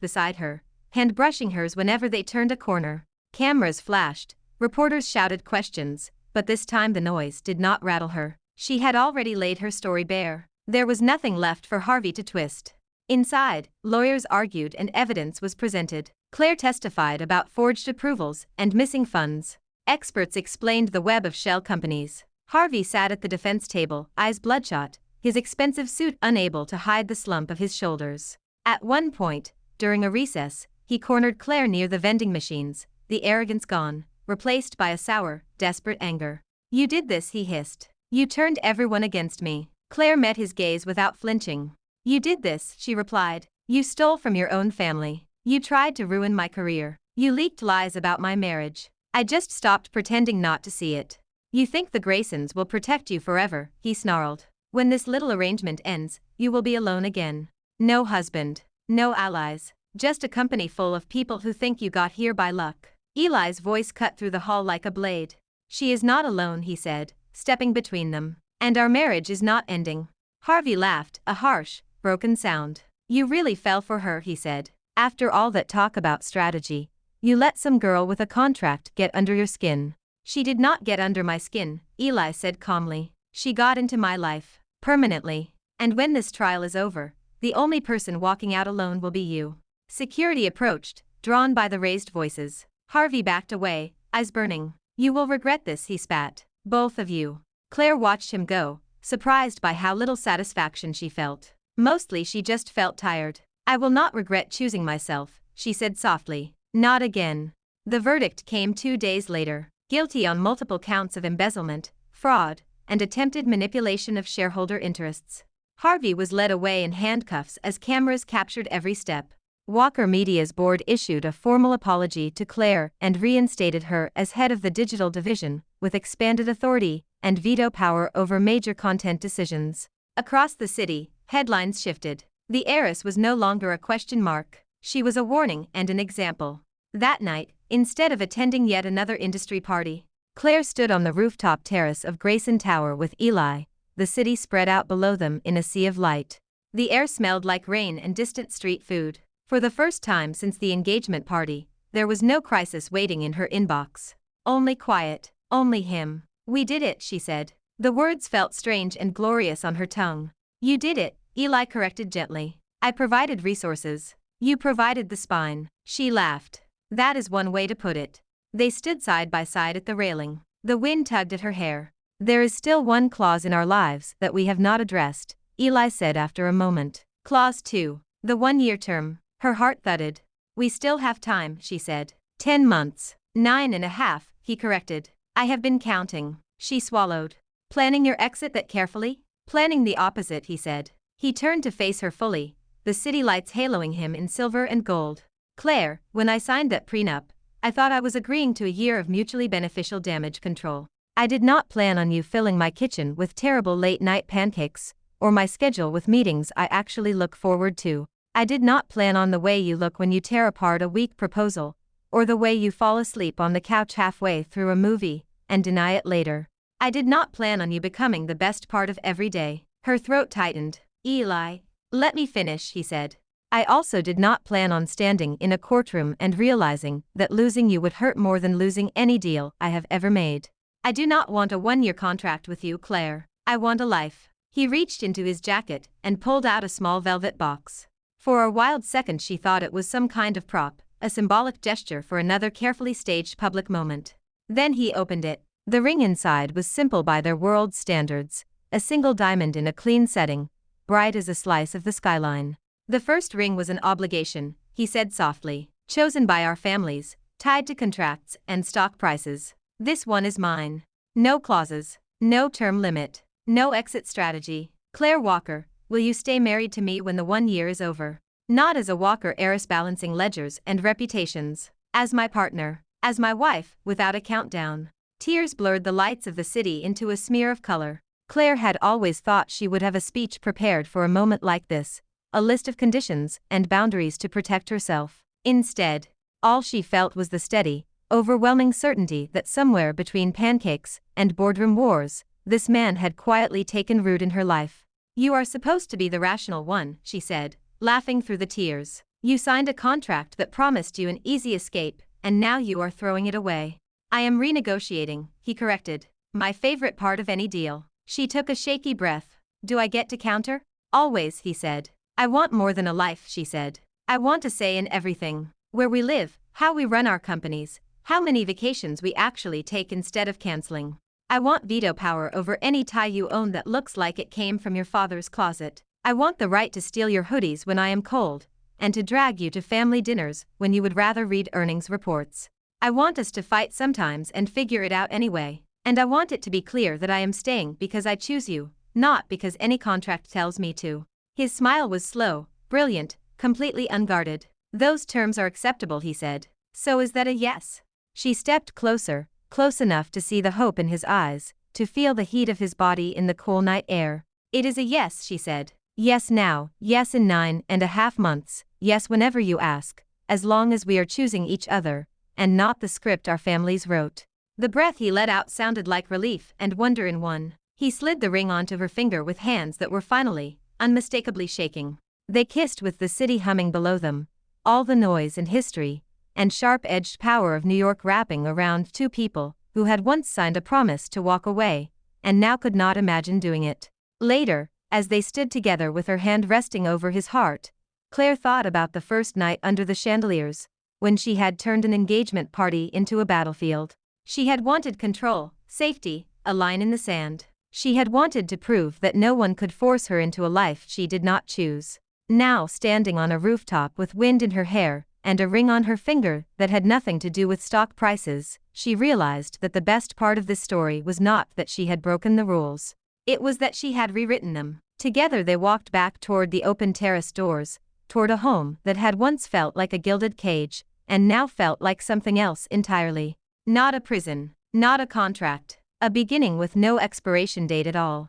beside her, hand brushing hers whenever they turned a corner. Cameras flashed, reporters shouted questions, but this time the noise did not rattle her. She had already laid her story bare. There was nothing left for Harvey to twist. Inside, lawyers argued and evidence was presented. Claire testified about forged approvals and missing funds. Experts explained the web of shell companies. Harvey sat at the defense table, eyes bloodshot, his expensive suit unable to hide the slump of his shoulders. At one point, during a recess, he cornered Claire near the vending machines, the arrogance gone, replaced by a sour, desperate anger. You did this, he hissed. You turned everyone against me. Claire met his gaze without flinching. You did this, she replied. You stole from your own family. You tried to ruin my career. You leaked lies about my marriage. I just stopped pretending not to see it. You think the Graysons will protect you forever, he snarled. When this little arrangement ends, you will be alone again. No husband, no allies, just a company full of people who think you got here by luck. Eli's voice cut through the hall like a blade. She is not alone, he said, stepping between them. And our marriage is not ending. Harvey laughed, a harsh, broken sound. You really fell for her, he said. After all that talk about strategy, you let some girl with a contract get under your skin. She did not get under my skin, Eli said calmly. She got into my life, permanently. And when this trial is over, the only person walking out alone will be you. Security approached, drawn by the raised voices. Harvey backed away, eyes burning. You will regret this, he spat. Both of you. Claire watched him go, surprised by how little satisfaction she felt. Mostly she just felt tired. I will not regret choosing myself, she said softly. Not again. The verdict came 2 days later. Guilty on multiple counts of embezzlement, fraud, and attempted manipulation of shareholder interests. Harvey was led away in handcuffs as cameras captured every step. Walker Media's board issued a formal apology to Claire and reinstated her as head of the digital division, with expanded authority and veto power over major content decisions. Across the city, headlines shifted. The heiress was no longer a question mark. She was a warning and an example. That night, instead of attending yet another industry party, Claire stood on the rooftop terrace of Grayson Tower with Eli, the city spread out below them in a sea of light. The air smelled like rain and distant street food. For the first time since the engagement party, there was no crisis waiting in her inbox. Only quiet, only him. We did it, she said. The words felt strange and glorious on her tongue. You did it, Eli corrected gently. I provided resources. You provided the spine. She laughed. That is one way to put it. They stood side by side at the railing. The wind tugged at her hair. There is still one clause in our lives that we have not addressed, Eli said after a moment. Clause 2. The 1-year term. Her heart thudded. We still have time, she said. 10 months. 9.5, he corrected. I have been counting. She swallowed. Planning your exit that carefully? Planning the opposite, he said. He turned to face her fully, the city lights haloing him in silver and gold. Claire, when I signed that prenup, I thought I was agreeing to a year of mutually beneficial damage control. I did not plan on you filling my kitchen with terrible late-night pancakes, or my schedule with meetings I actually look forward to. I did not plan on the way you look when you tear apart a weak proposal, or the way you fall asleep on the couch halfway through a movie, and deny it later. I did not plan on you becoming the best part of every day. Her throat tightened. Eli, let me finish, he said. I also did not plan on standing in a courtroom and realizing that losing you would hurt more than losing any deal I have ever made. I do not want a 1-year contract with you, Claire. I want a life. He reached into his jacket and pulled out a small velvet box. For a wild second she thought it was some kind of prop, a symbolic gesture for another carefully staged public moment. Then he opened it. The ring inside was simple by their world's standards, a single diamond in a clean setting, bright as a slice of the skyline. The first ring was an obligation, he said softly, chosen by our families, tied to contracts and stock prices. This one is mine. No clauses, no term limit, no exit strategy. Claire Walker, will you stay married to me when the 1 year is over? Not as a Walker heiress balancing ledgers and reputations. As my partner. As my wife, without a countdown. Tears blurred the lights of the city into a smear of color. Claire had always thought she would have a speech prepared for a moment like this, a list of conditions and boundaries to protect herself. Instead, all she felt was the steady, overwhelming certainty that somewhere between pancakes and boardroom wars, this man had quietly taken root in her life. You are supposed to be the rational one, she said, laughing through the tears. You signed a contract that promised you an easy escape, and now you are throwing it away. I am renegotiating, he corrected. My favorite part of any deal. She took a shaky breath. Do I get to counter? Always, he said. I want more than a life, she said. I want a say in everything. Where we live, how we run our companies, how many vacations we actually take instead of canceling. I want veto power over any tie you own that looks like it came from your father's closet. I want the right to steal your hoodies when I am cold, and to drag you to family dinners when you would rather read earnings reports. I want us to fight sometimes and figure it out anyway, and I want it to be clear that I am staying because I choose you, not because any contract tells me to. His smile was slow, brilliant, completely unguarded. Those terms are acceptable, he said. So is that a yes? She stepped closer, close enough to see the hope in his eyes, to feel the heat of his body in the cool night air. It is a yes, she said. Yes now, yes in 9.5 months, yes whenever you ask, as long as we are choosing each other, and not the script our families wrote. The breath he let out sounded like relief and wonder in one. He slid the ring onto her finger with hands that were finally, unmistakably shaking. They kissed with the city humming below them, all the noise and history, and sharp-edged power of New York wrapping around two people who had once signed a promise to walk away, and now could not imagine doing it. Later, as they stood together with her hand resting over his heart, Claire thought about the first night under the chandeliers, when she had turned an engagement party into a battlefield. She had wanted control, safety, a line in the sand. She had wanted to prove that no one could force her into a life she did not choose. Now, standing on a rooftop with wind in her hair, and a ring on her finger that had nothing to do with stock prices, she realized that the best part of this story was not that she had broken the rules. It was that she had rewritten them. Together they walked back toward the open terrace doors, toward a home that had once felt like a gilded cage, and now felt like something else entirely. Not a prison, not a contract, a beginning with no expiration date at all.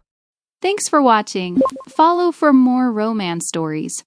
Thanks for watching. Follow for more romance stories.